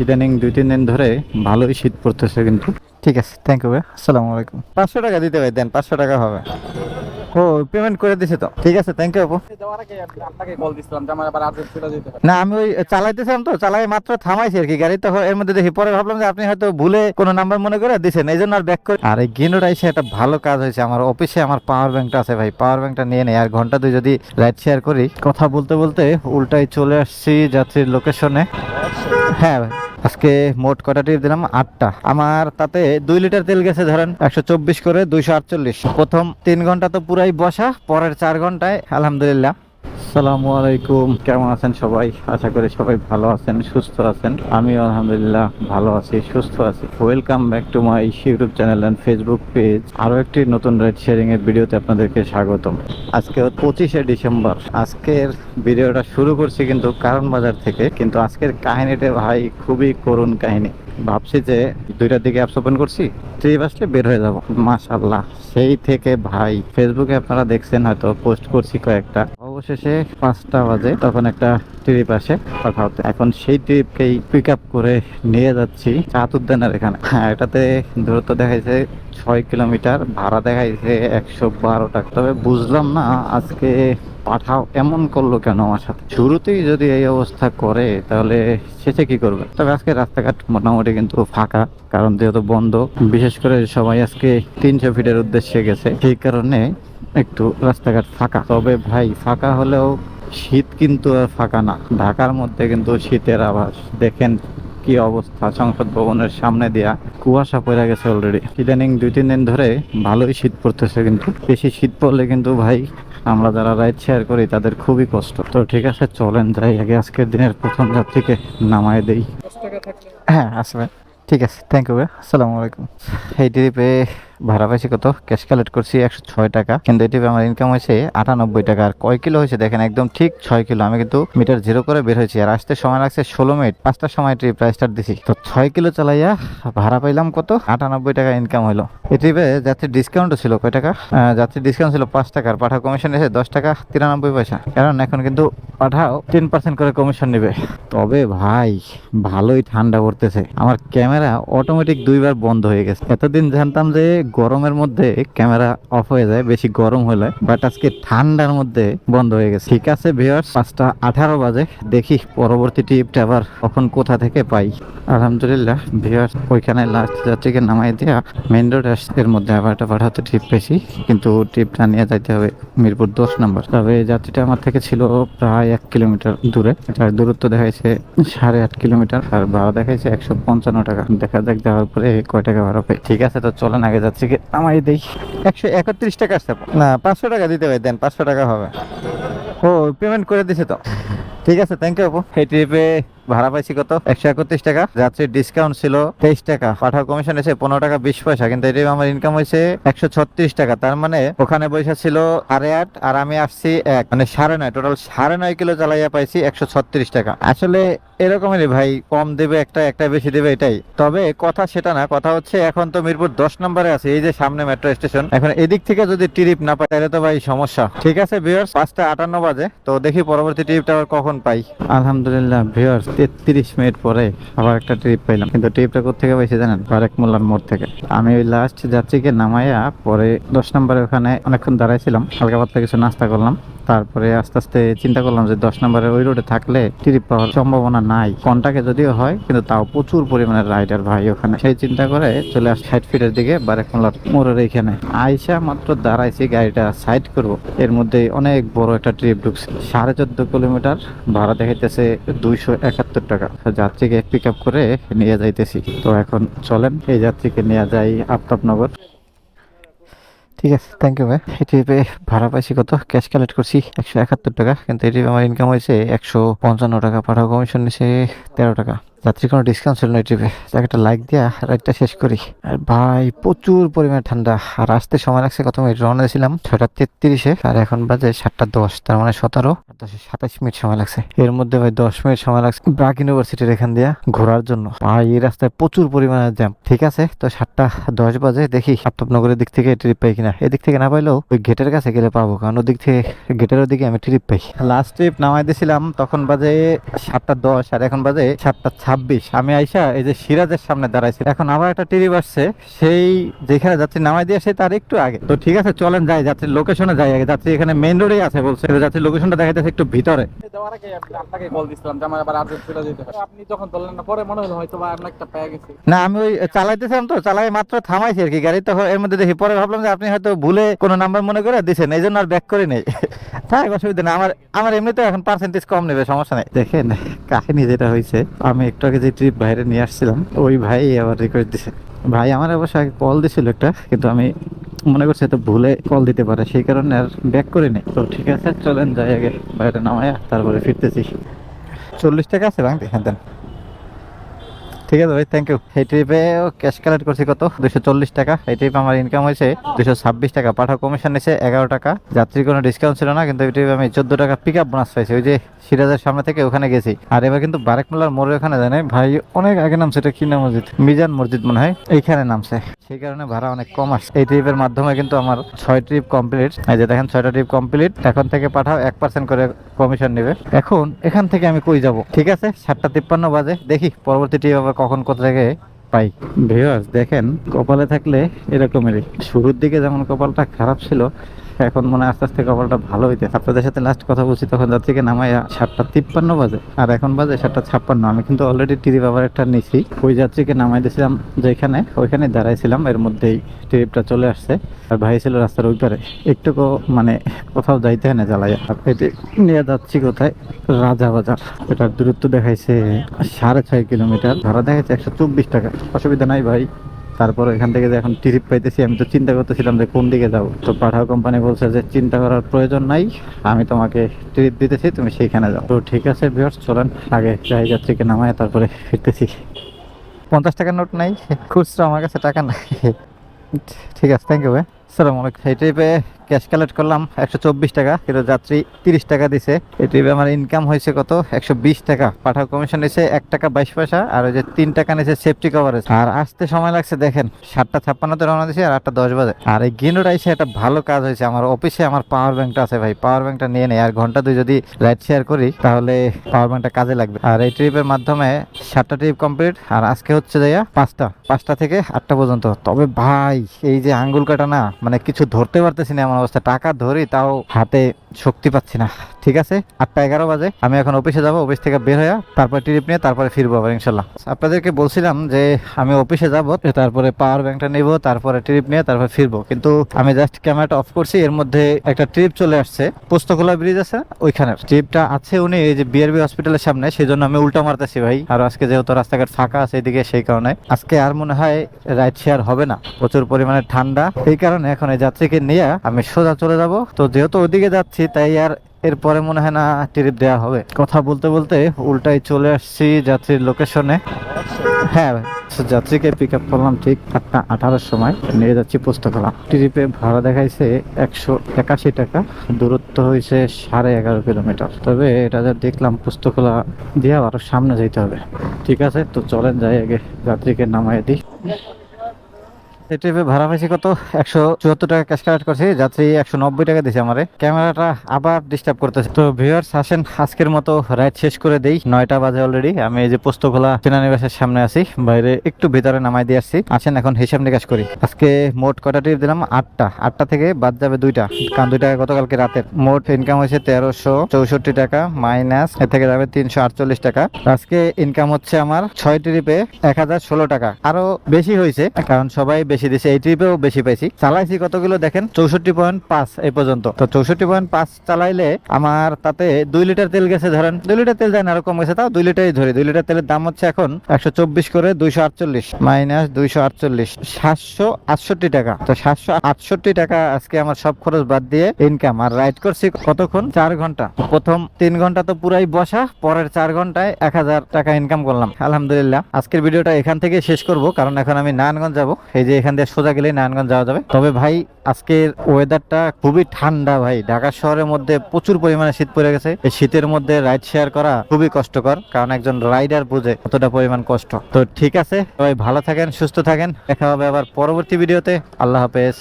ইদানিং 2-3 দিন ধরে ভালোই শীত পড়তেছে কিন্তু। ঠিক আছে, থ্যাংক ইউ ভাই, আসসালামু আলাইকুম। 500 টাকা দিতে ভাই, দেন 500 টাকা হবে। ও পেমেন্ট করে দিছে তো, ঠিক আছে, থ্যাংক ইউ আপু। যাওয়ার আগে আপনাকে কল দিছিলাম যে আমার আবার আর্জেন্ট চলে যেতে হবে। না, আমি ওই চালাইতেছিলাম তো, চালাই মাত্র থামাইছি আর কি গাড়ি, তখন এর মধ্যে দেখি, পরে ভাবলাম যে আপনি হয়তো ভুলে কোনো নাম্বার মনে করে দিছেন, এই জন্য আর ব্যাক করে। আর এই গিনোটা এসে একটা ভালো কাজ হয়েছে, আমার অফিসে আমার পাওয়ার ব্যাংকটা আছে ভাই, পাওয়ার ব্যাংকটা নিয়ে নেই, আর ঘন্টা দুই যদি রাইড শেয়ার করি, কথা বলতে বলতে উল্টাই চলে আসছি যাত্রীর লোকেশনে। হ্যাঁ ভাই, আজকে মোট কটা ট্রিপ দিলাম? 8টা। আমার তাতে 2 লিটার তেল গেছে ধরেন 124 করে 248। প্রথম 3 ঘন্টা তো পুরাই বসা, পরের 4 ঘন্টায় আলহামদুলিল্লাহ। আসসালামু আলাইকুম, কেমন আছেন সবাই? আশা করি সবাই ভালো আছেন, সুস্থ আছেন। আমি আলহামদুলিল্লাহ ভালো আছি, সুস্থ আছি। Welcome back to my YouTube channel and Facebook page. আরো একটি নতুন রাইড শেয়ারিং এর ভিডিওতে আপনাদেরকে স্বাগতম। আজকে 25শে ডিসেম্বর। আজকের ভিডিওটা শুরু করছি কিন্তু কারণ বাজার থেকে, কিন্তু আজকের কাহিনীটা ভাই খুবই করুণ কাহিনী। ভাবছি যে 2টার দিকে অ্যাপস ওপেন করছি, ট্রিপ আসলে বের হয়ে যাব, মাশাআল্লাহ। সেই থেকে ভাই ফেসবুকে আপনারা দেখছেন হয়তো, পোস্ট করছি কয়েকটা। অবশেষে 5টা বাজে তখন একটা ট্রিপ আসে কথা হতে। এখন সেই ট্রিপকেই পিক আপ করে নিয়ে যাচ্ছি চাঁদ উদ্যানের এখানে। হ্যাঁ, এটাতে দূরত্ব দেখাইছে 6 কিলোমিটার, ভাড়া দেখাইছে 112 টাকা। তবে বুঝলাম না আজকে পাঠাও এমন করলো কেন আমার সাথে। শুরুতেই যদি এই অবস্থা করে তাহলে শেষে কি করবে? তবে আজকে রাস্তাঘাট মোটামুটি কিন্তু ফাঁকা, কারণ যেহেতু বন্ধ। বিশেষ করে সবাই আজকে 300 ফিটের উদ্দেশ্যে গেছে, সেই কারণে একটু রাস্তাঘাট ফাঁকা। তবে ভাই ফাঁকা হলেও শীত কিন্তু আর ফাঁকা না। ঢাকার মধ্যে কিন্তু শীতের আভাস দেখেন কি অবস্থা। সংসদ ভবনের সামনে দিয়া কুয়াশা পড়ে গেছে অলরেডি। ইদানিং 2-3 দিন ধরে ভালোই শীত পড়তেছে কিন্তু। বেশি শীত পড়লে কিন্তু ভাই আমরা যারা রাইড শেয়ার করি তাদের খুবই কষ্ট। তো ঠিক আছে, চলেন যাই আগে আজকের দিনের প্রথম যাত্রীকে নামায় দেই। 10 টাকা থাকলে হ্যাঁ আসবেন, ঠিক আছে, থ্যাংক ইউ ভাই, আসসালামু আলাইকুম। এই ট্রিপে ভাড়া পাইছি কত? ক্যাশ কালেক্ট করছি 106 টাকা, কিন্তু এই ট্রিপে আমার ইনকাম হয়েছে 98 টাকা। আর কয় কিলো হয়েছে দেখেন, একদম ঠিক 6 কিলো। আমি কিন্তু মিটার জিরো করে বের হয়েছি, আর আসতে সময় লাগছে 16 মিনিট। 5টার সময় ট্রিপ স্টার্ট দিছি, তো 6 কিলো চালাইয়া ভাড়া পাইলাম কত? 98 টাকা ইনকাম হলো। এই ট্রিপে যাত্রীর ডিসকাউন্টও ছিল কয় টাকা? যাত্রীর ডিসকাউন্ট ছিল 5 টাকা, আর পাঠা কমিশন এসে 10 টাকা 93 পয়সা। কারণ এখন কিন্তু পাঠাও 10% করে কমিশন নেবে। তবে ভাই ভালোই ঠান্ডা পড়তেছে। আমার ক্যামেরা অটোমেটিক 2বার বন্ধ হয়ে গেছে। এতদিন জানতাম যে গরমের মধ্যে ক্যামেরা অফ হয়ে যায় বেশি গরম হলে, বাট আজকে ঠান্ডার মধ্যে বন্ধ হয়ে গেছে। ঠিক আছে ভিউয়ার্স, 5টা 18 বাজে, দেখি পরবর্তী টিপটা আবার কখন কোথা থেকে পাই। আলহামদুলিল্লাহ ভিউয়ার্স, ওইখানে লাস্ট যাত্রীকে নামাই দিয়া মেইন রোড এর মধ্যে আবার একটা পাঠাতে ট্রিপ পেয়েছি, কিন্তু ট্রিপটা নিয়ে যাইতে হবে মিরপুর 10 নম্বর। তবে যাত্রীটা আমার থেকে ছিল প্রায় 1 কিলোমিটার দূরে। এটার দূরত্ব দেখাইছে 8.5 কিলোমিটার, আর ভাড়া দেখাইছে 155 টাকা। দেখা যাক যাওয়ার পরে কয় টাকা ভাড়া পাই। ঠিক আছে, তো চলেন আগে যাচ্ছি কি নামাই দেই। 131 টাকা আসছে না, 500 টাকা দিতে হবে, দেন 500 টাকা হবে। ও পেমেন্ট করে দিছে তো, ঠিক আছে, থ্যাংক ইউ আপু। এই ট্রিপে ভাড়া পাইছি কত? 131 টাকা। যাত্রীর ডিসকাউন্ট ছিল 23 টাকা, পাঠাও কমিশন এসে 15 টাকা 20 পয়সা। কিন্তু এই ট্রিপে আমার ইনকাম হয়েছে 136 টাকা। তার মানে ওখানে পয়সা ছিল 8.5 আর আমি আসছি 1, মানে 9.5। টোটাল 9.5 কিলো চালাইয়া পাইছি 136 টাকা। আসলে এরকমই ভাই, কম দেবে একটা, একটা বেশি দেবে, এটাই। তবে কথা সেটা না, কথা হচ্ছে এখন তো মিরপুর 10 নম্বরে আছে, এই যে সামনে মেট্রো স্টেশন। এখন এদিক থেকে যদি ট্রিপ না পাই তাহলে তো ভাই সমস্যা। ঠিক আছে ভিউয়ার্স, 5টা 58 বাজে, তো দেখি পরবর্তী ট্রিপটা আবার কখন পাই। আলহামদুলিল্লাহ ভিউয়ার্স, 33 মিনিট পরে আবার একটা ট্রিপ পাইলাম। কিন্তু ট্রিপটা কোথেকে পাইছি জানেন? বারেক মোল্লার মোড় থেকে। আমি ওই লাস্ট যাত্রীকে নামাইয়া পরে 10 নম্বরে ওখানে অনেকক্ষণ দাঁড়াইছিলাম, হালকা পাতলা কিছু নাস্তা করলাম। তারপরে আস্তে আস্তে চিন্তা করলাম যে 10 নম্বরের ওই রোডে থাকলে ট্রিপ পাওয়ার সম্ভাবনা নাই। কন্টাকে যদিও হয়, কিন্তু তাও প্রচুর পরিমাণে রাইডার ভাই ওখানে। সেই চিন্তা করে চলে আস 60 ফিটের দিকে, বারেক মোল্লার মোড়ের এইখানে আইসা মাত্র দাঁড়াইছি, গাড়িটা সাইড করবো, এর মধ্যে অনেক বড় একটা ট্রিপ ঢুকছে। 14.5 কিলোমিটার, ভাড়া দেখাইতেছে 271 টাকা। যাত্রীকে পিক আপ করে নিয়ে যাইতেছি। তো এখন চলেন এই যাত্রীকে নিয়ে যাই আফতাবনগর। ঠিক আছে, থ্যাংক ইউ ভাই। এই ট্রিপে ভাড়া পাইছি কত? ক্যাশ কালেক্ট করছি 171 টাকা, কিন্তু এই ট্রিপে আমার ইনকাম হয়েছে 155 টাকা। পাঠাও কমিশন নিছে 13 টাকা। যাত্রী কোনো ডিসকাউন্ট ছিল না এই ট্রিপে। একটা লাইক দিয়া রাইডটা শেষ করি। আর ভাই প্রচুর পরিমাণে ঠান্ডা, আর আসতে সময় লাগছে কত মিনিট? রওনা দিয়েছিলাম 6টা 33-এ, আর এখন বাজে 7টা 10, তার মানে 17 আর 10 27 মিনিট সময় লাগছে। এর মধ্যে ভাই 10 মিনিট সময় লাগছে ব্রাক ইউনিভার্সিটির এখান দিয়া ঘোরার জন্য। ভাই এই রাস্তায় প্রচুর পরিমাণে জ্যাম। ঠিক আছে, তো 7টা 10 বাজে, দেখি আফতাবনগরের দিক থেকে ট্রিপ পাই কিনা। এদিক থেকে না পাইলেও ওই গেটের কাছে গেলে পাবো, কারণ ওদিক থেকে গেটের ওদিকে আমি ট্রিপ পাই। লাস্ট ট্রিপ নামাই দিয়েছিলাম তখন বাজে 7টা 10, আর এখন বাজে 7টা 226। আমি আইসা এই যে সিরাজের সামনে দাঁড়াইছি, এখন আবার একটা ট্রিপ আসছে সেই যেখানে যাত্রী নামাই দিয়ে তার একটু আগে। তো ঠিক আছে চলেন যাই, যাত্রীর লোকেশনে যাই আগে। যাত্রী এখানে মেইন রোডেই আছে বলছে, যাত্রীর লোকেশনটা দেখাইতেছে একটু ভিতরে। দেওয়ার আগে আপনাকে কল দিছিলাম যে আমার আবার আজকে চলে যেতে হবে। আপনি যখন বললেন না পরে মনে হলো হয়তো বা আমরা একটা পেয়ে গেছি। না আমি ওই চালাইতেছিলাম তো, চালাই মাত্র থামাইছি আর কি গাড়ি, তখন এর মধ্যে দেখি, পরে ভাবলাম যে আপনি হয়তো ভুলে কোনো নাম্বার মনে করে দিচ্ছেন, এই জন্য আর ব্যাক করে নেই। থাক অসুবিধা নেই, আমার আমার এমনিতে এখন পার্সেন্টেজ কম নেবে, সমস্যা নেই। দেখেন কাহিনী যেটা হয়েছে, আমি একটু আগে যে ট্রিপ বাইরে নিয়ে আসছিলাম ওই ভাই আবার রিকোয়েস্ট দিছে। ভাই আমার অবশ্য আগে কল দিছিল একটা, কিন্তু আমি মনে করছি তো ভুলে কল দিতে পারে, সেই কারণে আর ব্যাক করে নেই। তো ঠিক আছে চলেন যাই আগে, বাইরে নামায়া তারপরে ফিরতেছি। 40 টাকা আছে ভাঙতে, হ্যাঁ দেন। ঠিক আছে ভাই, থ্যাংক ইউ। এই ট্রিপে ক্যাশ কালেক্ট করছি কত, 240 টাকা। এই ট্রিপে আমার ইনকাম হয়েছে 226 টাকা। পাঠাও কমিশন নিয়েছে 11 টাকা। যাত্রীর কোনো ডিসকাউন্ট ছিল না, কিন্তু এই ট্রিপে আমি 14 টাকা পিক আপ বোনাস পাইছি, ওই যে সিরাজের সামনে থেকে ওখানে গেছি। আর এবার কিন্তু বারেকমোল্লার মোড়ে ওখানে জানে ভাই অনেক আগে নামছে, এটা কি নাম মসজিদ, মিজান মসজিদ মনে হয়, এইখানে নামছে, সেই কারণে ভাড়া অনেক কম আসছে। এই ট্রিপের মাধ্যমে কিন্তু আমার 6 ট্রিপ কমপ্লিট। এই যে দেখেন 6টা ট্রিপ কমপ্লিট। এখন থেকে পাঠাও 1% করে কমিশন নেবে। এখন এখান থেকে আমি কই যাব? ঠিক আছে 7:53 বাজে, দেখি পরবর্তী ট্রিপ আবার কখন কোথা থেকে পাই। ভিউয়ার্স দেখেন কপালে থাকলে এরকমেরই, শুরুর দিকে যেমন কপালটা খারাপ ছিল, এখন মনে হয় আস্তে আস্তে কপালটা ভালো হইতে। আপনাদের সাথে লাস্ট কথা বলছি তখন যাত্রীকে নামাইয়া 7:53 বাজে, আর এখন বাজে 7:56। আমি কিন্তু অলরেডি ট্রিপ আবার একটা নিছি, ওই যাত্রীকে নামাই দিয়েছিলাম যেখানে, ওইখানে দাঁড়াইছিলাম, এর মধ্যেই ট্রিপটা চলে আসছে। আর ভাই ছিল রাস্তার ওই পারে, একটুকু মানে কোথাও যাইতে হয় না জ্বালাইয়া। আর এটি নিয়ে যাচ্ছি কোথায়, রাজাবাজার। এটার দূরত্ব দেখাইছে 6.5 কিলোমিটার, ভাড়া দেখাইছে 124 টাকা। অসুবিধা নাই ভাই, তারপর এখান থেকে যে এখন ট্রিপ পাইতেছি, আমি তো চিন্তা করতেছিলাম যে কোন দিকে যাবো। তো পাঠাও কোম্পানি বলছে যে চিন্তা করার প্রয়োজন নাই, আমি তোমাকে ট্রিপ দিতেছি, তুমি সেইখানে যাও। তো ঠিক আছে ভিউয়ার্স চলেন আগে যাই, যাত্রীকে নামায় তারপরে ফিরতেছি। 50 টাকার নোট নাই, খুচরা আমার কাছে টাকা নাই। ঠিক আছে, থ্যাংক ইউ ভাই। আসসালামু আলাইকুম। এই ট্রিপে ক্যাশ কালেক্ট করলাম 124 টাকা, কিন্তু যাত্রী 30 টাকা দিছে। এই ট্রিপে আমার ইনকাম হয়েছে কত, 120 টাকা। পাঠাও কমিশন নিয়েছে 1 টাকা 22 পয়সা, আর ওই যে 3 টাকা নিয়েছে সেফটি কভারেজ। আর আসতে সময় লাগছে দেখেন 7:56-তে রওনা দিয়েছি, আর 8:10 বাজে। আর এই গিনোটা এসে একটা ভালো কাজ হয়েছে, আমার অফিসে আমার পাওয়ার ব্যাংকটা আছে ভাই, পাওয়ার ব্যাংকটা নিয়ে নেই, আর ঘন্টা 2 যদি রাইড শেয়ার করি তাহলে পাওয়ার ব্যাংকটা কাজে লাগবে। আর এই ট্রিপের মাধ্যমে 7টা ট্রিপ কমপ্লিট, আর আজকে হচ্ছে যাইয়া 5টা থেকে 8টা পর্যন্ত। তবে ভাই এই যে আঙ্গুল কাটা না, মানে কিছু ধরতে পারতেছি না এমন অবস্থা, টাকা ধরি তাও হাতে শক্তি পাচ্ছি না। ঠিক আছে 8:11 বাজে, আমি এখন অফিসে যাব, অফিস থেকে বের হয়ে তারপরে ট্রিপ নিয়ে তারপরে ফিরবো আবার ইনশাল্লাহ। আপনাদেরকে বলছিলাম যে আমি অফিসে যাব, তারপরে পাওয়ার ব্যাংকটা নেব, তারপরে ট্রিপ নিয়ে তারপরে ফিরবো, কিন্তু আমি জাস্ট ক্যামেরাটা অফ করছি, এর মধ্যে একটা ট্রিপ চলে আসছে। পোস্তখোলা ব্রিজ আছে ওইখানে ট্রিপটা আছে, উনি এই যে বিআরবি হসপিটালের সামনে, সেই জন্য আমি উল্টা মারতেছি ভাই। আর আজকে যেহেতু রাস্তাঘাট ফাঁকা আছে এদিকে, সেই কারণে আজকে আর মনে হয় রাইড শেয়ার হবে না, প্রচুর পরিমাণে ঠান্ডা, এই কারণে এখন এই যাত্রীকে নিয়ে আমি সোজা চলে যাব। তো যেহেতু ওইদিকে যাচ্ছি তাই আর এরপরে মনে হয় না ট্রিপ দেওয়া হবে। কথা বলতে বলতে উল্টাই চলে আসছি যাত্রীর লোকেশনে। হ্যাঁ ভাই, যাত্রীকে পিক আপ করলাম ঠিক 8:18 সময়, নিয়ে যাচ্ছি পোস্তখোলা। ট্রিপে ভাড়া দেখাইছে 181 টাকা, দূরত্ব হয়েছে 11.5 কিলোমিটার। তবে এটা যা দেখলাম পোস্তখোলা দিয়ে আরো সামনে যেতে হবে। ঠিক আছে তো চলেন যাই আগে যাত্রীকে নামাই দিই। এই ট্রিপে ভাড়া পাইছি কত, 174 টাকা ক্যাশ কালেক্ট করছি, যাত্রী 190 টাকা দিছে আমারে। ক্যামেরাটা আবার ডিস্টার্ব করতেছে। তো ভিউয়ার্স আসেন আজকের মতো রাইড শেষ করে দেই, 9টা বাজে অলরেডি। আমি এই যে পোস্তখোলা সেনানিবাসের সামনে আছি, বাইরে একটু ভিতরে নামাই দিয়ে আসছি। আসেন এখন হিসাব নিকাশ করি। আজকে মোট কটা ট্রিপ দিলাম, 8টা থেকে বাদ যাবে 2টা, কারণ 2 টাকা গতকালকে রাতের। মোট ইনকাম হয়েছে 1364 টাকা, মাইনাস এর থেকে যাবে 348 টাকা। আজকে ইনকাম হচ্ছে আমার 6 ট্রিপে 1016 টাকা, আরো বেশি হয়েছে কারণ সবাই বেশি দিছে। এই ট্রিপেও বেশি পাইছি। চালাইছি কতগুলো দেখেন, 64.5 এই পর্যন্ত। তো 64.5 চালাইলে আমার তাতে 2 লিটার তেল গেছে, ধরেন 2 লিটার তেল যায় না, আরো কম গেছে, তাও 2 লিটারই ধরি। 2 লিটার তেলের দাম হচ্ছে এখন 124 করে, 248 মাইনাস 248, 768 টাকা। তো 768 টাকা আজকে আমার সব খরচ বাদ দিয়ে ইনকাম। আর রাইড করছি কতক্ষণ, 4 ঘন্টা। প্রথম 3 ঘন্টা তো পুরাই বসা, পরের 4 ঘন্টায় 1000 টাকা ইনকাম করলাম আলহামদুলিল্লাহ। আজকের ভিডিওটা এখান থেকে শেষ করব, কারণ এখন আমি নারায়ণগঞ্জ যাব। এই যে এখান দিয়ে সোজা গেলে নারায়ণগঞ্জ যাওয়া যাবে। তবে ভাই আজকের ওয়েদারটা খুবই ঠান্ডা ভাই, ঢাকা শহরের মধ্যে প্রচুর পরিমাণে শীত পড়ে গেছে। এই শীতের মধ্যে রাইড শেয়ার করা খুবই কষ্টকর, কারণ একজন রাইডার বুঝে কতটা পরিমাণ কষ্ট। তো ঠিক আছে, সবাই ভালো থাকেন, সুস্থ থাকেন, দেখা হবে আবার পরবর্তী ভিডিওতে। আল্লাহ হাফেজ।